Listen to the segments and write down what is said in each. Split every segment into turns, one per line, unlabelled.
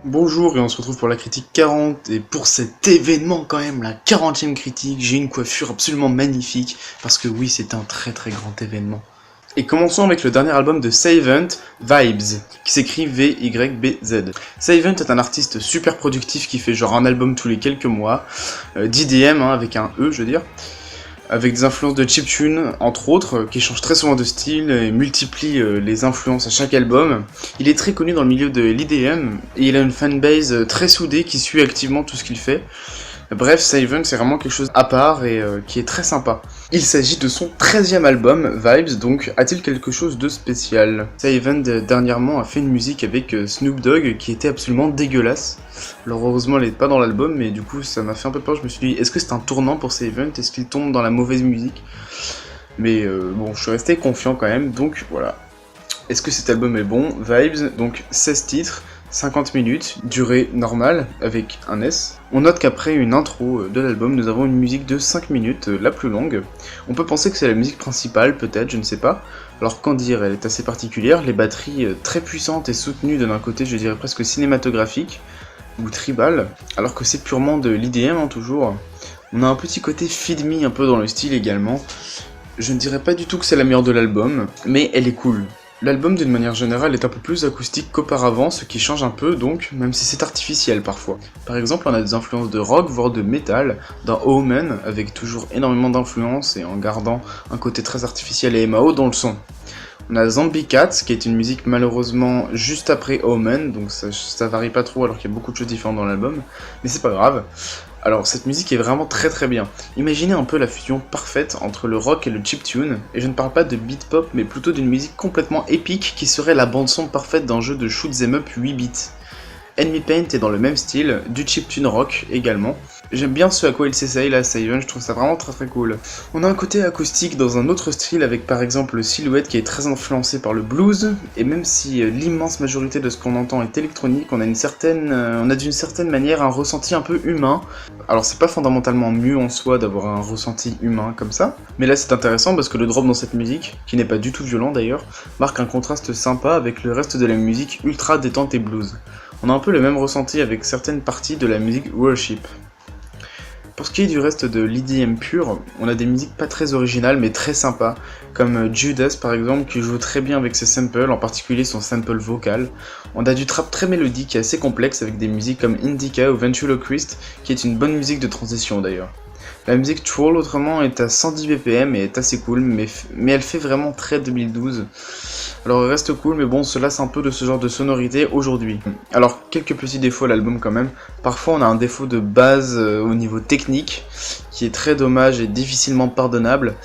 Bonjour et on se retrouve pour la critique 40 et pour cet événement quand même, la 40e critique, j'ai une coiffure absolument magnifique parce que oui c'est un très très grand événement. Et commençons avec le dernier album de Savant, Vibes, qui s'écrit V-Y-B-Z. Savant est un artiste super productif qui fait genre un album tous les quelques mois, d'IDM avec un E je veux dire, avec des influences de chiptune, entre autres, qui change très souvent de style et multiplie les influences à chaque album. Il est très connu dans le milieu de l'IDM, et il a une fanbase très soudée qui suit activement tout ce qu'il fait. Bref, Savant c'est vraiment quelque chose à part et qui est très sympa. Il s'agit de son 13e album, Vibes, donc a-t-il quelque chose de spécial? Savant dernièrement a fait une musique avec Snoop Dogg qui était absolument dégueulasse. Alors heureusement elle n'est pas dans l'album, mais du coup ça m'a fait un peu peur, je me suis dit est-ce que c'est un tournant pour Savant? Est-ce qu'il tombe dans la mauvaise musique? Mais bon, je suis resté confiant quand même, donc voilà. Est-ce que cet album est bon? Vibes, donc 16 titres, 50 minutes, durée normale, avec un S. On note qu'après une intro de l'album, nous avons une musique de 5 minutes, la plus longue. On peut penser que c'est la musique principale, peut-être, je ne sais pas. Alors qu'en dire, elle est assez particulière, les batteries très puissantes et soutenues d'un côté, je dirais presque cinématographique, ou tribal, alors que c'est purement de l'IDM, toujours. On a un petit côté feed me un peu dans le style également. Je ne dirais pas du tout que c'est la meilleure de l'album, mais elle est cool. L'album d'une manière générale est un peu plus acoustique qu'auparavant, ce qui change un peu donc, même si c'est artificiel parfois. Par exemple, on a des influences de rock, voire de metal, dans Omen, avec toujours énormément d'influences et en gardant un côté très artificiel et MAO dans le son. On a Zombie Cats, qui est une musique malheureusement juste après Omen, donc ça varie pas trop alors qu'il y a beaucoup de choses différentes dans l'album, mais c'est pas grave. Alors cette musique est vraiment très très bien. Imaginez un peu la fusion parfaite entre le rock et le chiptune, et je ne parle pas de beat pop mais plutôt d'une musique complètement épique qui serait la bande son parfaite d'un jeu de shoot 'em up 8 bits. Enemy Paint est dans le même style, du chiptune rock également. J'aime bien ce à quoi il s'essaye là, Savant, je trouve ça vraiment très très cool. On a un côté acoustique dans un autre style avec par exemple Silhouette qui est très influencé par le blues, et même si l'immense majorité de ce qu'on entend est électronique, on a d'une certaine manière un ressenti un peu humain. Alors c'est pas fondamentalement mieux en soi d'avoir un ressenti humain comme ça, mais là c'est intéressant parce que le drop dans cette musique, qui n'est pas du tout violent d'ailleurs, marque un contraste sympa avec le reste de la musique ultra détente et blues. On a un peu le même ressenti avec certaines parties de la musique Worship. Pour ce qui est du reste de l'EDM pur, on a des musiques pas très originales mais très sympas, comme Judas par exemple qui joue très bien avec ses samples, en particulier son sample vocal. On a du trap très mélodique et assez complexe avec des musiques comme Indica ou Ventriloquist, qui est une bonne musique de transition d'ailleurs. La musique Troll autrement est à 110 BPM et est assez cool, mais elle fait vraiment très 2012. Alors elle reste cool, mais bon, se lasse un peu de ce genre de sonorité aujourd'hui. Alors quelques petits défauts à l'album quand même. Parfois on a un défaut de base au niveau technique, qui est très dommage et difficilement pardonnable.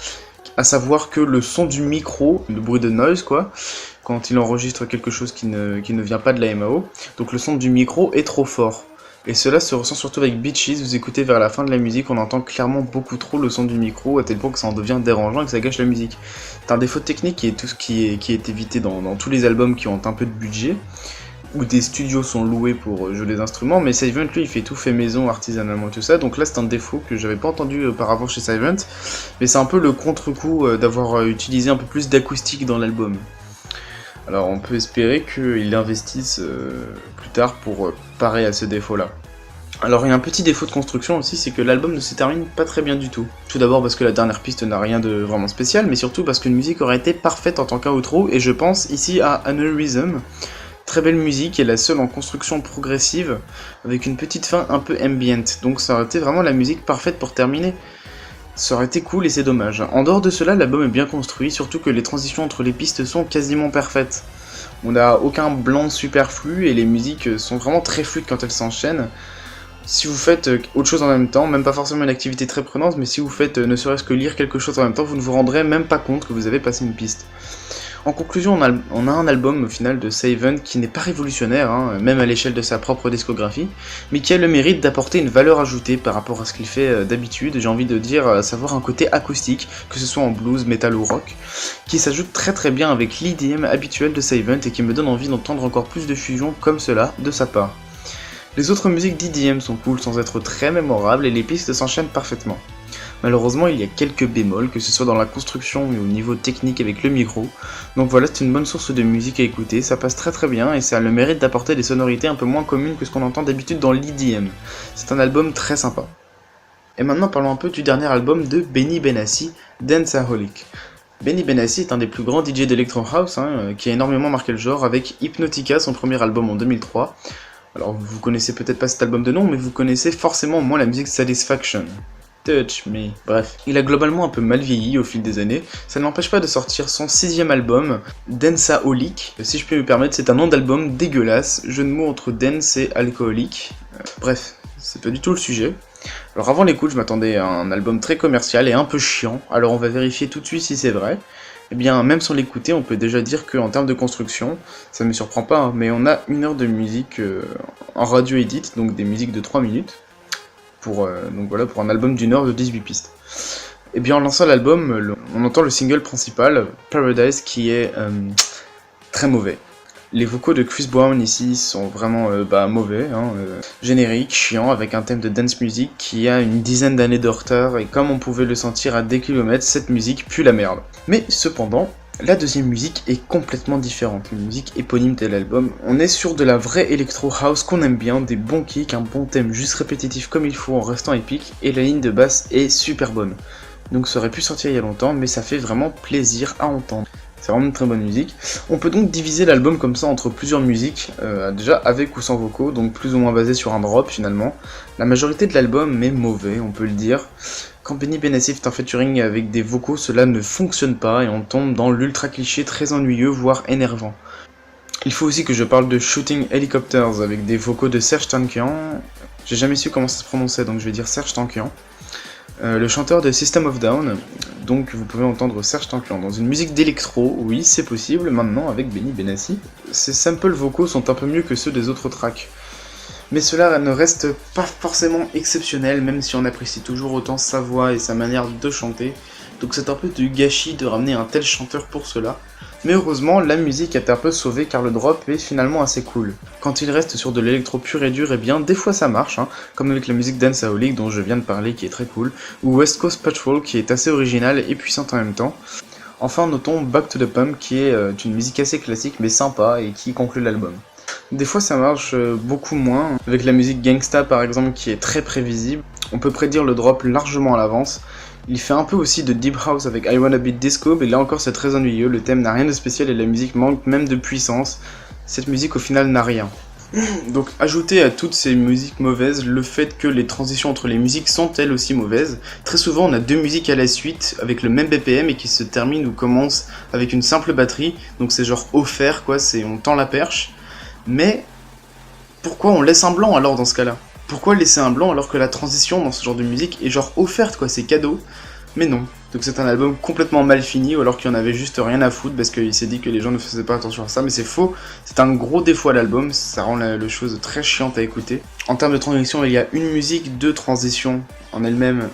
À savoir que le son du micro, le bruit de noise quoi, quand il enregistre quelque chose qui ne vient pas de la MAO, donc le son du micro est trop fort. Et cela se ressent surtout avec Bitches, vous écoutez vers la fin de la musique, on entend clairement beaucoup trop le son du micro, à tel point que ça en devient dérangeant et que ça gâche la musique. C'est un défaut technique qui est tout ce qui est évité dans tous les albums qui ont un peu de budget, où des studios sont loués pour jouer des instruments, mais Savant lui il fait tout fait maison, artisanalement et tout ça, donc là c'est un défaut que j'avais pas entendu auparavant chez Savant, mais c'est un peu le contre-coup d'avoir utilisé un peu plus d'acoustique dans l'album. Alors on peut espérer qu'ils investissent plus tard pour parer à ce défaut-là. Alors il y a un petit défaut de construction aussi, c'est que l'album ne se termine pas très bien du tout. Tout d'abord parce que la dernière piste n'a rien de vraiment spécial, mais surtout parce qu'une musique aurait été parfaite en tant qu'outro, et je pense ici à Aneurysm. Très belle musique et la seule en construction progressive, avec une petite fin un peu ambient, donc ça aurait été vraiment la musique parfaite pour terminer. Ça aurait été cool et c'est dommage. En dehors de cela, l'album est bien construit, surtout que les transitions entre les pistes sont quasiment parfaites. On n'a aucun blanc superflu et les musiques sont vraiment très fluides quand elles s'enchaînent. Si vous faites autre chose en même temps, même pas forcément une activité très prenante, mais si vous faites ne serait-ce que lire quelque chose en même temps, vous ne vous rendrez même pas compte que vous avez passé une piste. En conclusion, on a un album au final de Savant qui n'est pas révolutionnaire, même à l'échelle de sa propre discographie, mais qui a le mérite d'apporter une valeur ajoutée par rapport à ce qu'il fait d'habitude, j'ai envie de dire, à savoir un côté acoustique, que ce soit en blues, metal ou rock, qui s'ajoute très très bien avec l'IDM habituel de Savant et qui me donne envie d'entendre encore plus de fusions comme cela de sa part. Les autres musiques d'IDM sont cool sans être très mémorables et les pistes s'enchaînent parfaitement. Malheureusement, il y a quelques bémols, que ce soit dans la construction ou au niveau technique avec le micro. Donc voilà, c'est une bonne source de musique à écouter, ça passe très bien et ça a le mérite d'apporter des sonorités un peu moins communes que ce qu'on entend d'habitude dans l'EDM. C'est un album très sympa. Et maintenant parlons un peu du dernier album de Benny Benassi, Danceaholic. Benny Benassi est un des plus grands DJ d'Electro House, qui a énormément marqué le genre avec Hypnotica, son premier album en 2003. Alors vous connaissez peut-être pas cet album de nom, mais vous connaissez forcément au moins la musique Satisfaction. Touch Me. Bref, il a globalement un peu mal vieilli au fil des années, ça ne l'empêche pas de sortir son 6ème album, Danceaholic. Si je peux me permettre, c'est un nom d'album dégueulasse, jeu de mots entre dance et alcoolique. Bref, c'est pas du tout le sujet. Alors avant l'écoute, je m'attendais à un album très commercial et un peu chiant, alors on va vérifier tout de suite si c'est vrai. Eh bien, même sans l'écouter, on peut déjà dire qu'en termes de construction, ça me surprend pas, mais on a 1 heure de musique en radio edit, donc des musiques de 3 minutes, pour un album d'1 heure de 18 pistes. Et bien en lançant l'album, on entend le single principal, Paradise, qui est très mauvais. Les vocaux de Chris Brown ici sont vraiment mauvais, générique, chiant, avec un thème de dance music qui a une dizaine d'années de retard, et comme on pouvait le sentir à des kilomètres, cette musique pue la merde. Mais cependant, la deuxième musique est complètement différente, une musique éponyme de l'album. On est sur de la vraie electro house qu'on aime bien, des bons kicks, un bon thème juste répétitif comme il faut en restant épique, et la ligne de basse est super bonne. Donc ça aurait pu sortir il y a longtemps, mais ça fait vraiment plaisir à entendre. C'est vraiment une très bonne musique. On peut donc diviser l'album comme ça entre plusieurs musiques, déjà avec ou sans vocaux, donc plus ou moins basé sur un drop finalement. La majorité de l'album est mauvais, on peut le dire. Quand Benny Benassi fait un featuring avec des vocaux, cela ne fonctionne pas et on tombe dans l'ultra cliché très ennuyeux, voire énervant. Il faut aussi que je parle de Shooting Helicopters avec des vocaux de Serj Tankian. J'ai jamais su comment ça se prononçait, donc je vais dire Serj Tankian. Le chanteur de System of Down, donc vous pouvez entendre Serj Tankian dans une musique d'électro, oui c'est possible maintenant avec Benny Benassi. Ses samples vocaux sont un peu mieux que ceux des autres tracks. Mais cela ne reste pas forcément exceptionnel, même si on apprécie toujours autant sa voix et sa manière de chanter. Donc c'est un peu du gâchis de ramener un tel chanteur pour cela. Mais heureusement, la musique est un peu sauvée car le drop est finalement assez cool. Quand il reste sur de l'électro pur et dur, eh bien des fois ça marche, comme avec la musique Danceaholic dont je viens de parler qui est très cool, ou West Coast Patrol qui est assez originale et puissante en même temps. Enfin notons Back to the Pump qui est une musique assez classique mais sympa et qui conclut l'album. Des fois ça marche beaucoup moins, avec la musique Gangsta par exemple qui est très prévisible, on peut prédire le drop largement à l'avance. Il fait un peu aussi de Deep House avec I Wanna Beat Disco, mais là encore c'est très ennuyeux, le thème n'a rien de spécial et la musique manque même de puissance. Cette musique au final n'a rien. Donc ajoutez à toutes ces musiques mauvaises le fait que les transitions entre les musiques sont elles aussi mauvaises. Très souvent on a 2 musiques à la suite avec le même BPM et qui se terminent ou commencent avec une simple batterie, donc c'est genre offert quoi, on tend la perche. Mais pourquoi on laisse un blanc alors dans ce cas-là ? Pourquoi laisser un blanc alors que la transition dans ce genre de musique est genre offerte quoi, c'est cadeau? Mais non, donc c'est un album complètement mal fini, ou alors qu'il en avait juste rien à foutre parce qu'il s'est dit que les gens ne faisaient pas attention à ça, mais c'est faux, c'est un gros défaut à l'album, ça rend la chose très chiante à écouter. En termes de transition, il y a une musique de transition en elle-même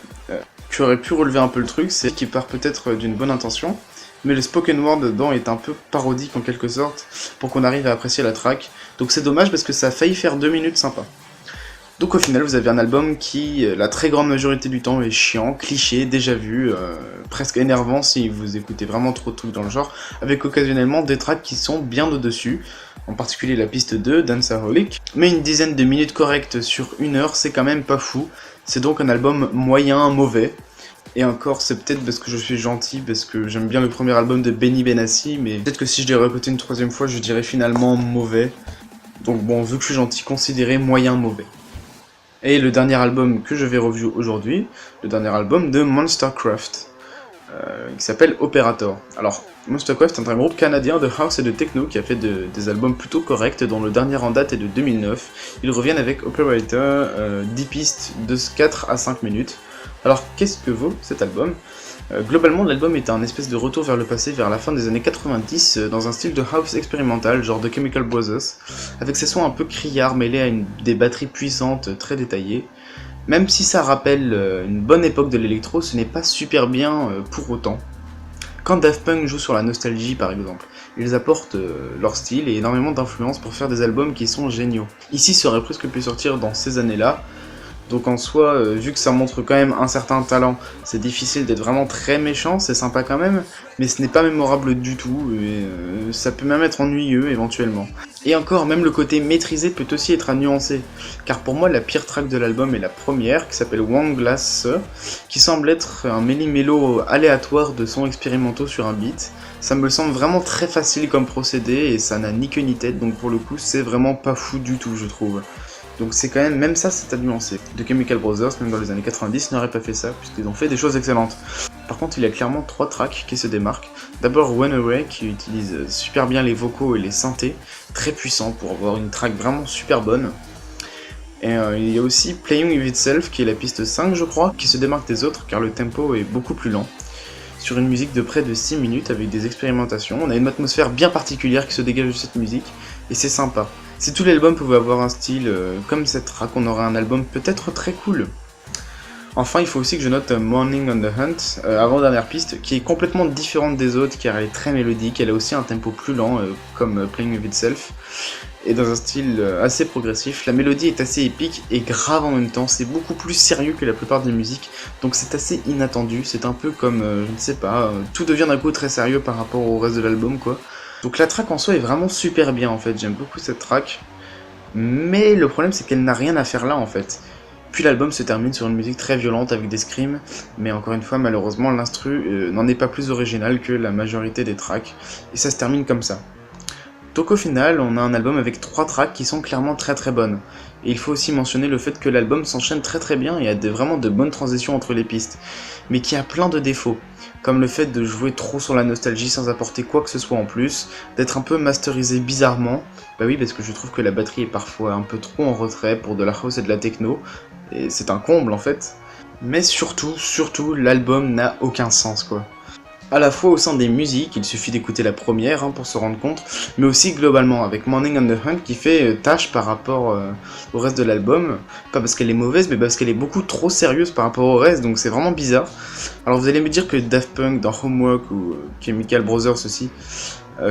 qui aurait pu relever un peu le truc, c'est qui part peut-être d'une bonne intention, mais le spoken word dedans est un peu parodique en quelque sorte, pour qu'on arrive à apprécier la track, donc c'est dommage parce que ça a failli faire 2 minutes sympa. Donc au final vous avez un album qui, la très grande majorité du temps, est chiant, cliché, déjà vu, presque énervant si vous écoutez vraiment trop de trucs dans le genre, avec occasionnellement des tracks qui sont bien au-dessus, en particulier la piste 2, Danceaholic, mais une dizaine de minutes correctes sur 1 heure, c'est quand même pas fou, c'est donc un album moyen, mauvais, et encore c'est peut-être parce que je suis gentil, parce que j'aime bien le premier album de Benny Benassi, mais peut-être que si je l'ai réécouté une 3ème fois, je dirais finalement mauvais, donc bon, vu que je suis gentil, considérez moyen, mauvais. Et le dernier album que je vais review aujourd'hui, le dernier album de Monstercraft, qui s'appelle Operator. Alors, Monstercraft est un groupe canadien de house et de techno qui a fait des albums plutôt corrects, dont le dernier en date est de 2009. Ils reviennent avec Operator, 10 pistes de 4 à 5 minutes. Alors, qu'est-ce que vaut cet album ? Globalement, l'album est un espèce de retour vers le passé, vers la fin des années 90, dans un style de house expérimental, genre de Chemical Brothers, avec ses sons un peu criards mêlés à des batteries puissantes très détaillées. Même si ça rappelle une bonne époque de l'électro, ce n'est pas super bien pour autant. Quand Daft Punk joue sur la nostalgie par exemple, ils apportent leur style et énormément d'influence pour faire des albums qui sont géniaux. Ici, ça aurait presque pu sortir dans ces années-là, Donc en soi, vu que ça montre quand même un certain talent, c'est difficile d'être vraiment très méchant, c'est sympa quand même, mais ce n'est pas mémorable du tout, et ça peut même être ennuyeux éventuellement. Et encore, même le côté maîtrisé peut aussi être à nuancer, car pour moi la pire track de l'album est la première, qui s'appelle One Glass, qui semble être un méli-mélo aléatoire de sons expérimentaux sur un beat. Ça me semble vraiment très facile comme procédé, et ça n'a ni queue ni tête, donc pour le coup c'est vraiment pas fou du tout je trouve. Donc c'est quand même ça c'est à nuancer. The Chemical Brothers, même dans les années 90, n'auraient pas fait ça, puisqu'ils ont fait des choses excellentes. Par contre, il y a clairement 3 tracks qui se démarquent. D'abord Run Away, qui utilise super bien les vocaux et les synthés, très puissant pour avoir une track vraiment super bonne. Et il y a aussi Playing With Itself, qui est la piste 5 je crois, qui se démarque des autres car le tempo est beaucoup plus lent. Sur une musique de près de 6 minutes avec des expérimentations, on a une atmosphère bien particulière qui se dégage de cette musique, et c'est sympa. Si tout l'album pouvait avoir un style comme cette track, on aurait un album peut-être très cool. Enfin, il faut aussi que je note Morning on the Hunt, avant-dernière piste, qui est complètement différente des autres car elle est très mélodique, elle a aussi un tempo plus lent, comme Playing With Itself, et dans un style assez progressif. La mélodie est assez épique et grave en même temps, c'est beaucoup plus sérieux que la plupart des musiques, donc c'est assez inattendu, c'est un peu comme, je ne sais pas, tout devient d'un coup très sérieux par rapport au reste de l'album quoi. Donc la track en soi est vraiment super bien en fait, j'aime beaucoup cette track, mais le problème c'est qu'elle n'a rien à faire là en fait. Puis l'album se termine sur une musique très violente avec des screams, mais encore une fois malheureusement l'instru n'en est pas plus original que la majorité des tracks, et ça se termine comme ça. Donc au final, on a un album avec 3 tracks qui sont clairement très très bonnes. Et il faut aussi mentionner le fait que l'album s'enchaîne très très bien et a vraiment de bonnes transitions entre les pistes, mais qui a plein de défauts, comme le fait de jouer trop sur la nostalgie sans apporter quoi que ce soit en plus, d'être un peu masterisé bizarrement, bah oui parce que je trouve que la batterie est parfois un peu trop en retrait pour de la house et de la techno, et c'est un comble en fait, mais surtout, l'album n'a aucun sens quoi. À la fois au sein des musiques, il suffit d'écouter la première pour se rendre compte, mais aussi globalement, avec Morning on the Hunt qui fait tâche par rapport au reste de l'album, pas parce qu'elle est mauvaise, mais parce qu'elle est beaucoup trop sérieuse par rapport au reste, donc c'est vraiment bizarre. Alors vous allez me dire que Daft Punk dans Homework ou Chemical Brothers aussi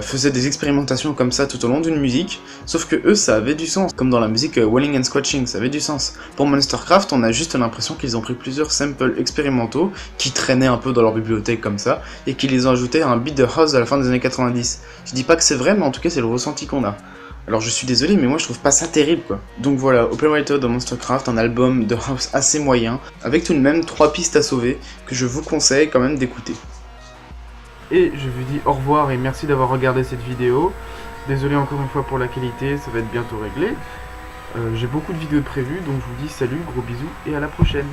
faisaient des expérimentations comme ça tout au long d'une musique, sauf que eux ça avait du sens, comme dans la musique Wailing and Squatching, ça avait du sens. Pour Monstercraft, on a juste l'impression qu'ils ont pris plusieurs samples expérimentaux qui traînaient un peu dans leur bibliothèque comme ça, et qui les ont ajoutés à un beat de house à la fin des années 90. Je dis pas que c'est vrai, mais en tout cas c'est le ressenti qu'on a. Alors je suis désolé, mais moi je trouve pas ça terrible quoi. Donc voilà, Operator de Monstercraft, un album de house assez moyen, avec tout de même 3 pistes à sauver, que je vous conseille quand même d'écouter. Et je vous dis au revoir et merci d'avoir regardé cette vidéo. Désolé encore une fois pour la qualité, ça va être bientôt réglé. J'ai beaucoup de vidéos de prévues, donc je vous dis salut, gros bisous et à la prochaine.